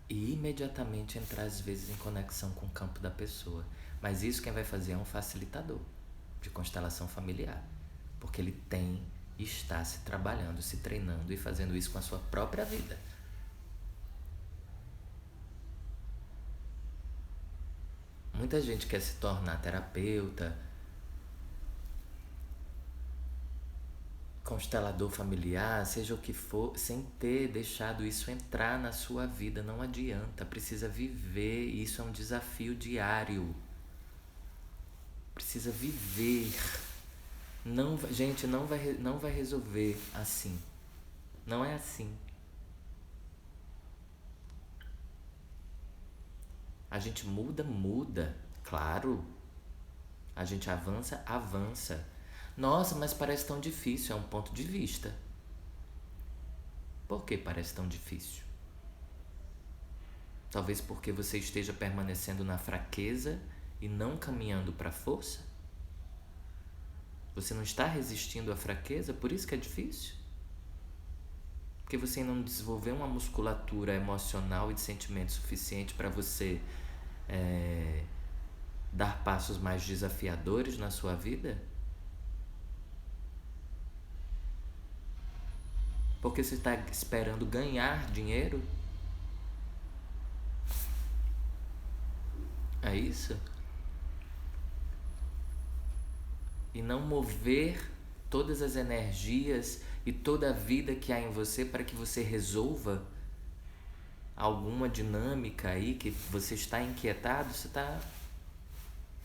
A: e imediatamente entrar às vezes em conexão com o campo da pessoa. Mas isso quem vai fazer é um facilitador de constelação familiar, porque ele está se trabalhando, se treinando e fazendo isso com a sua própria vida. Muita gente quer se tornar terapeuta, constelador familiar, seja o que for, sem ter deixado isso entrar na sua vida. Não adianta, precisa viver. Isso é um desafio diário. Precisa viver. Não, gente, não vai resolver assim. Não é assim. A gente muda, claro. A gente avança. Nossa, mas parece tão difícil, é um ponto de vista. Por que parece tão difícil? Talvez porque você esteja permanecendo na fraqueza e não caminhando para a força? Você não está resistindo à fraqueza, por isso que é difícil? Porque você ainda não desenvolveu uma musculatura emocional e de sentimento suficiente para você dar passos mais desafiadores na sua vida? Porque você está esperando ganhar dinheiro? É isso? e não mover todas as energias e toda a vida que há em você para que você resolva alguma dinâmica aí que você está inquietado, você está...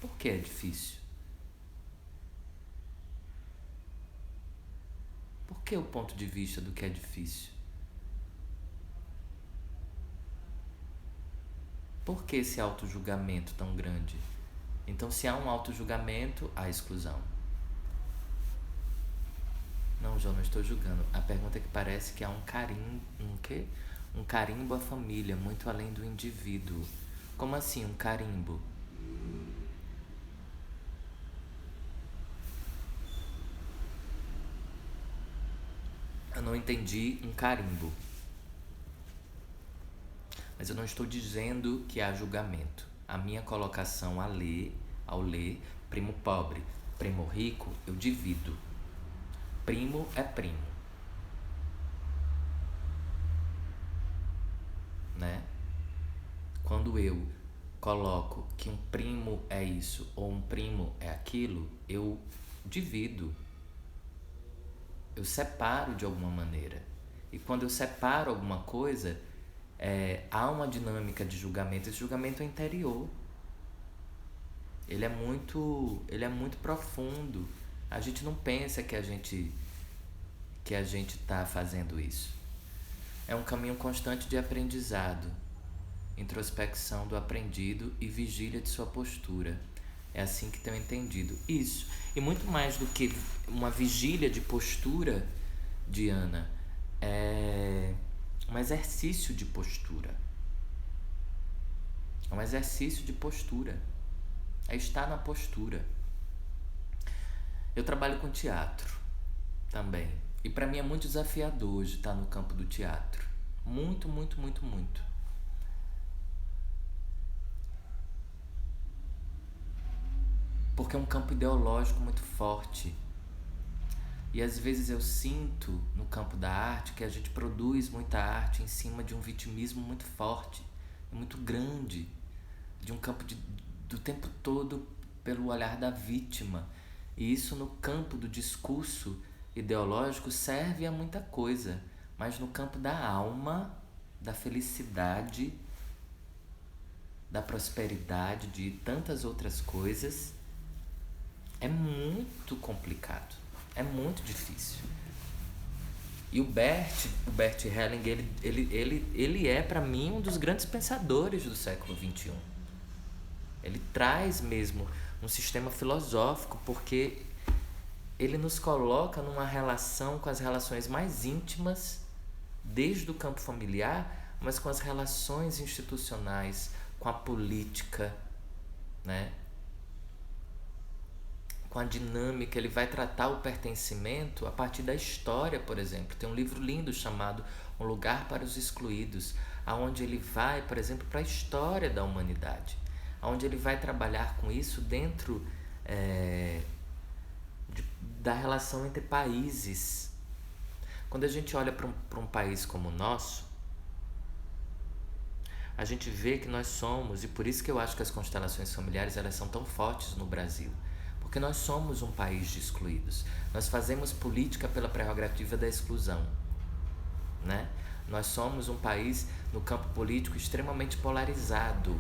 A: Por que é difícil? Por que o ponto de vista do que é difícil? Por que esse auto-julgamento tão grande? Então, se há um auto-julgamento, há exclusão. Não, João, não estou julgando. A pergunta é que parece que há um carimbo... Um quê? Um carimbo à família, muito além do indivíduo. Como assim, um carimbo? Eu não entendi um carimbo. Mas eu não estou dizendo que há julgamento. A minha colocação ao ler, primo pobre, primo rico, eu divido. Primo é primo, né? Quando eu coloco que um primo é isso ou um primo é aquilo, eu divido. Eu separo de alguma maneira. E quando eu separo alguma coisa, há uma dinâmica de julgamento. Esse julgamento é interior. Ele é muito profundo. A gente não pensa que a gente está fazendo isso. É um caminho constante de aprendizado, introspecção do aprendido e vigília de sua postura. É assim que tenho entendido isso. E muito mais do que uma vigília de postura, Diana, é um exercício de postura. É um exercício de postura. É estar na postura. Eu trabalho com teatro também. E para mim é muito desafiador hoje estar no campo do teatro. Muito, muito, muito, muito. Porque é um campo ideológico muito forte. E às vezes eu sinto no campo da arte que a gente produz muita arte em cima de um vitimismo muito forte, muito grande, de um campo do tempo todo pelo olhar da vítima. E isso no campo do discurso ideológico serve a muita coisa, mas no campo da alma, da felicidade, da prosperidade, de tantas outras coisas, é muito complicado, é muito difícil. E o Bert Hellinger, ele é para mim um dos grandes pensadores do século XXI. Ele traz mesmo um sistema filosófico, porque ele nos coloca numa relação com as relações mais íntimas, desde o campo familiar, mas com as relações institucionais, com a política, né? Com a dinâmica. Ele vai tratar o pertencimento a partir da história, por exemplo. Tem um livro lindo chamado Um Lugar para os Excluídos, aonde ele vai, por exemplo, para a história da humanidade, onde ele vai trabalhar com isso dentro da relação entre países. Quando a gente olha para um país como o nosso, a gente vê que nós somos, e por isso que eu acho que as constelações familiares elas são tão fortes no Brasil, porque nós somos um país de excluídos. Nós fazemos política pela prerrogativa da exclusão, né? Nós somos um país no campo político extremamente polarizado.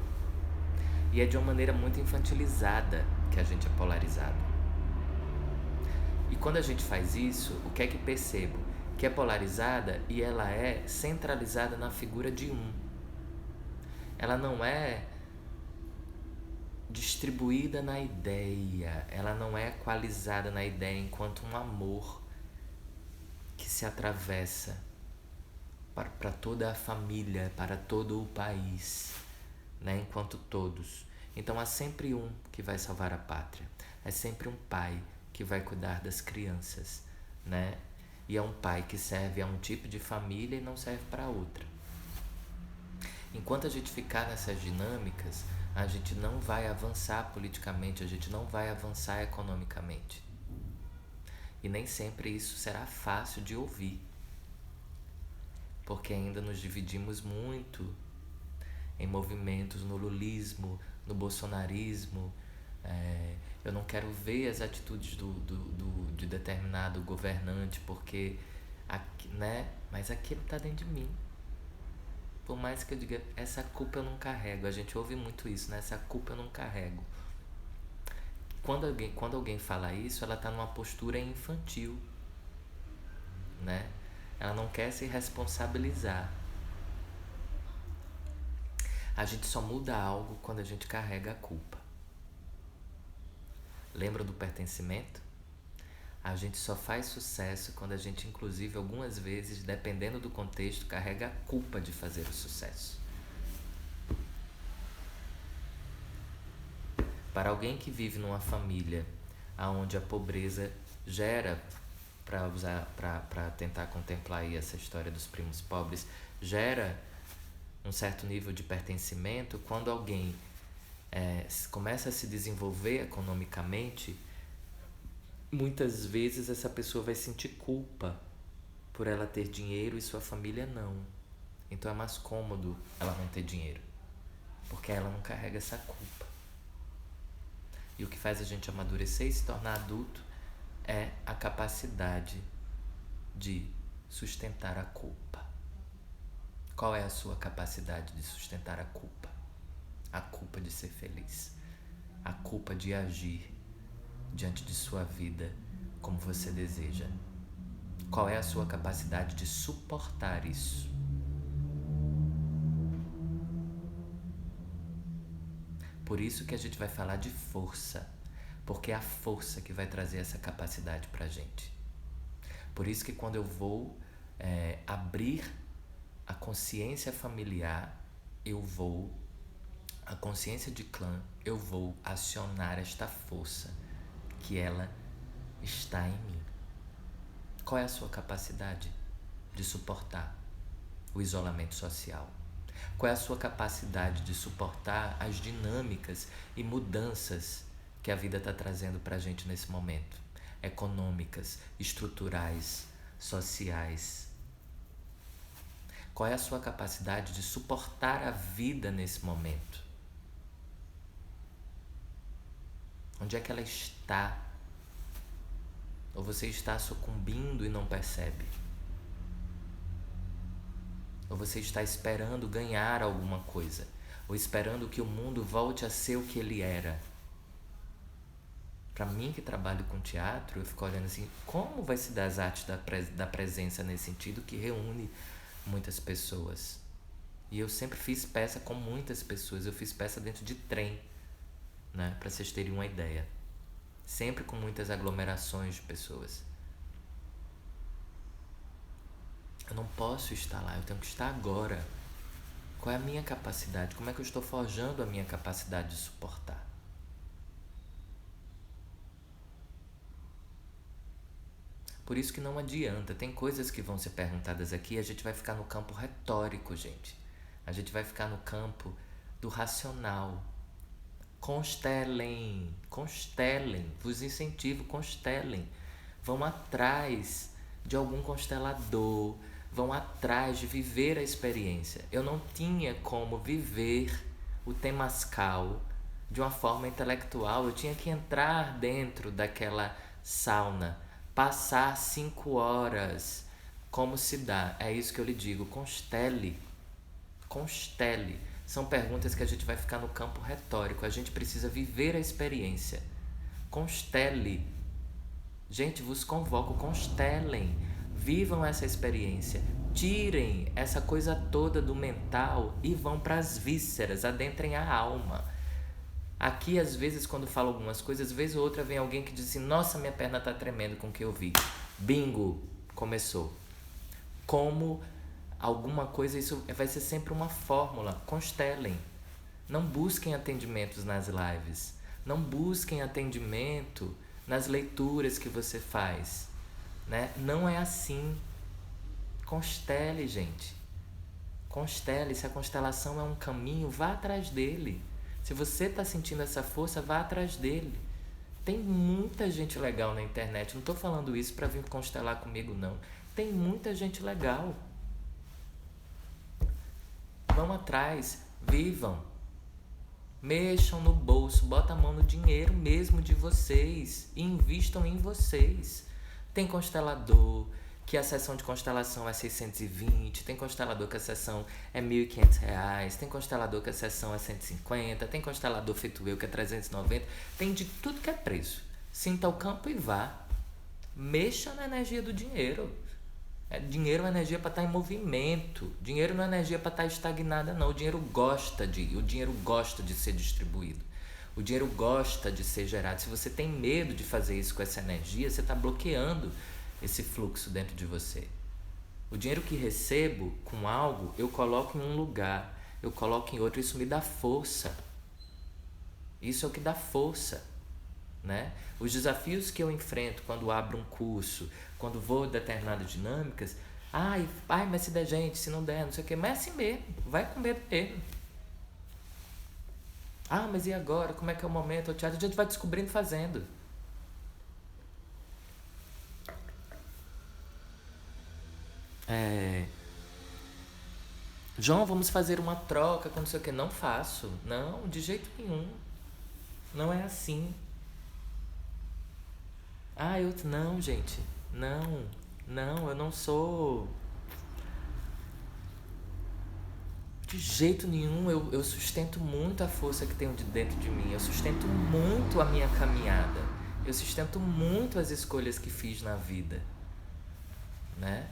A: E é de uma maneira muito infantilizada que a gente é polarizado. E quando a gente faz isso, o que é que percebo? Que é polarizada e ela é centralizada na figura de um. Ela não é distribuída na ideia, ela não é equalizada na ideia enquanto um amor que se atravessa para toda a família, para todo o país, né? Enquanto todos. Então há sempre um que vai salvar a pátria, é sempre um pai que vai cuidar das crianças, né? E é um pai que serve a um tipo de família e não serve para outra. Enquanto a gente ficar nessas dinâmicas, a gente não vai avançar politicamente, a gente não vai avançar economicamente. E nem sempre isso será fácil de ouvir, porque ainda nos dividimos muito em movimentos, no lulismo, no bolsonarismo, Eu não quero ver as atitudes de determinado governante, porque, né? Mas aquilo está dentro de mim. Por mais que eu diga, essa culpa eu não carrego. A gente ouve muito isso, né? Essa culpa eu não carrego. Quando alguém fala isso, ela está numa postura infantil, né? Ela não quer se responsabilizar. A gente só muda algo quando a gente carrega a culpa. Lembra do pertencimento? A gente só faz sucesso quando a gente, inclusive, algumas vezes, dependendo do contexto, carrega a culpa de fazer o sucesso. Para alguém que vive numa família onde a pobreza gera, para tentar contemplar aí essa história dos primos pobres, gera um certo nível de pertencimento. Quando alguém começa a se desenvolver economicamente, muitas vezes essa pessoa vai sentir culpa por ela ter dinheiro e sua família não. Então é mais cômodo ela não ter dinheiro, porque ela não carrega essa culpa. E o que faz a gente amadurecer e se tornar adulto é a capacidade de sustentar a culpa. Qual é a sua capacidade de sustentar a culpa? A culpa de ser feliz. A culpa de agir diante de sua vida como você deseja. Qual é a sua capacidade de suportar isso? Por isso que a gente vai falar de força, porque é a força que vai trazer essa capacidade pra gente. Por isso que quando eu vou abrir a consciência familiar, a consciência de clã, eu vou acionar esta força, que ela está em mim. Qual é a sua capacidade de suportar o isolamento social? Qual é a sua capacidade de suportar as dinâmicas e mudanças que a vida está trazendo para a gente nesse momento? Econômicas, estruturais, sociais. Qual é a sua capacidade de suportar a vida nesse momento? Onde é que ela está? Ou você está sucumbindo e não percebe? Ou você está esperando ganhar alguma coisa? Ou esperando que o mundo volte a ser o que ele era? Para mim que trabalho com teatro, eu fico olhando assim, como vai se dar as artes da presença nesse sentido que reúne muitas pessoas? E eu sempre fiz peça com muitas pessoas, eu fiz peça dentro de trem, né? Para vocês terem uma ideia. Sempre com muitas aglomerações de pessoas. Eu não posso estar lá, eu tenho que estar agora. Qual é a minha capacidade? Como é que eu estou forjando a minha capacidade de suportar? Por isso que não adianta, tem coisas que vão ser perguntadas aqui, a gente vai ficar no campo retórico, gente. A gente vai ficar no campo do racional. Constelem, vos incentivo, constelem. Vão atrás de algum constelador, vão atrás de viver a experiência. Eu não tinha como viver o Temascal de uma forma intelectual, eu tinha que entrar dentro daquela sauna, passar 5 horas. Como se dá? É isso que eu lhe digo, constele. São perguntas que a gente vai ficar no campo retórico, a gente precisa viver a experiência. Constele. Gente, vos convoco, constelem, vivam essa experiência, tirem essa coisa toda do mental e vão para as vísceras, adentrem a alma. Aqui, às vezes, quando falo algumas coisas, vez ou outra vem alguém que diz assim, nossa, minha perna tá tremendo com o que eu vi. Bingo, começou. Como alguma coisa, isso vai ser sempre uma fórmula, constelem. Não busquem atendimentos nas lives, não busquem atendimento nas leituras que você faz, né? Não é assim. Constele, gente. Constele, se a constelação é um caminho, vá atrás dele. Se você está sentindo essa força, vá atrás dele. Tem muita gente legal na internet. Não estou falando isso para vir constelar comigo, não. Tem muita gente legal. Vão atrás, vivam. Mexam no bolso, bota a mão no dinheiro mesmo de vocês e invistam em vocês. Tem constelador que a sessão de constelação é 620, tem constelador que a sessão é R$ 1.500, tem constelador que a sessão é 150, tem constelador feito eu que é 390, tem de tudo que é preço. Sinta o campo e vá. Mexa na energia do dinheiro. Dinheiro é energia para estar em movimento. Dinheiro não é energia para estar estagnada, não. O dinheiro gosta de ser distribuído. O dinheiro gosta de ser gerado. Se você tem medo de fazer isso com essa energia, você está bloqueando esse fluxo dentro de você. O dinheiro que recebo com algo, eu coloco em um lugar, eu coloco em outro. Isso me dá força. Isso é o que dá força, né? Os desafios que eu enfrento quando abro um curso, quando vou em determinadas dinâmicas, mas se der gente, se não der, não sei o que, mas é assim mesmo, vai com medo mesmo. Mas e agora? Como é que é o momento? O teatro a gente vai descobrindo fazendo. João, vamos fazer uma troca com não sei o que. Não faço. Não, de jeito nenhum. Não é assim. Não, gente. Não, eu não sou. De jeito nenhum, eu sustento muito a força que tenho de dentro de mim. Eu sustento muito a minha caminhada. Eu sustento muito as escolhas que fiz na vida, né?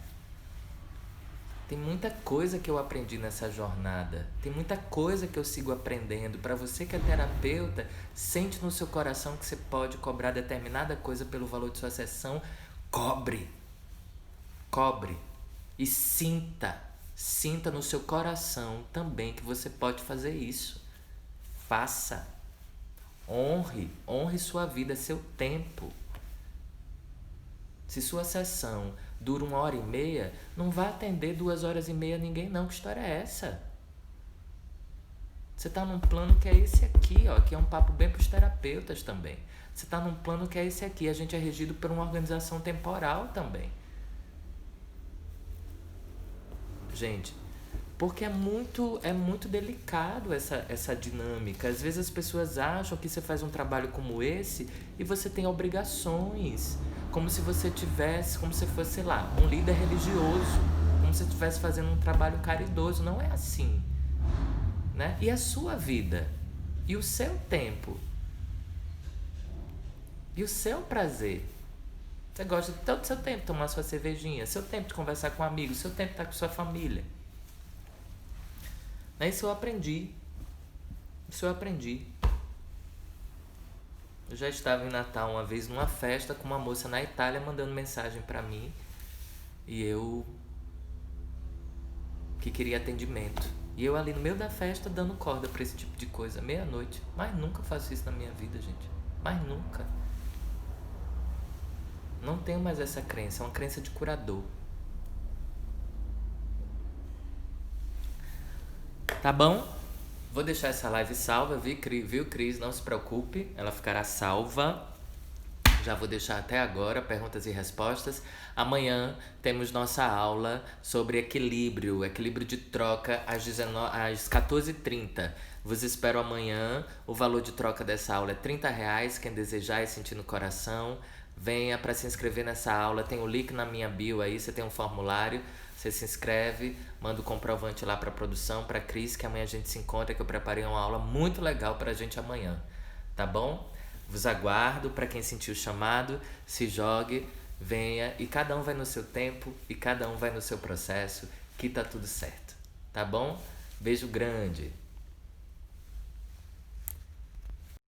A: Tem muita coisa que eu aprendi nessa jornada. Tem muita coisa que eu sigo aprendendo. Para você que é terapeuta, sente no seu coração que você pode cobrar determinada coisa pelo valor de sua sessão. Cobre. E sinta no seu coração também que você pode fazer isso. Faça. Honre sua vida, seu tempo. Se sua sessão dura 1h30, não vá atender 2h30 ninguém não. Que história é essa? Você está num plano que é esse aqui, ó, que é um papo bem para os terapeutas também. Você está num plano que é esse aqui. A gente é regido por uma organização temporal também. Gente, porque é muito delicado essa dinâmica. Às vezes as pessoas acham que você faz um trabalho como esse e você tem obrigações. Como se você fosse, sei lá, um líder religioso. Como se você estivesse fazendo um trabalho caridoso. Não é assim, né? E a sua vida? E o seu tempo? E o seu prazer? Você gosta tanto do seu tempo de tomar sua cervejinha, seu tempo de conversar com amigos, seu tempo de estar com sua família. Isso eu aprendi. Eu já estava em Natal uma vez numa festa com uma moça na Itália mandando mensagem pra mim. E eu que queria atendimento. E eu ali no meio da festa dando corda pra esse tipo de coisa, meia-noite. Mas nunca faço isso na minha vida, gente. Mas nunca. Não tenho mais essa crença, é uma crença de curador. Tá bom? Vou deixar essa live salva, viu, Cris? Não se preocupe, ela ficará salva. Já vou deixar até agora, perguntas e respostas. Amanhã temos nossa aula sobre equilíbrio de troca às 14h30. Vos espero amanhã. O valor de troca dessa aula é R$30. Quem desejar e sentir no coração, venha para se inscrever nessa aula. Tem o link na minha bio aí, você tem um formulário. Você se inscreve, manda o comprovante lá para a produção, para a Cris, que amanhã a gente se encontra, que eu preparei uma aula muito legal para a gente amanhã. Tá bom? Vos aguardo. Para quem sentiu o chamado, se jogue, venha, e cada um vai no seu tempo e cada um vai no seu processo, que tá tudo certo. Tá bom? Beijo grande.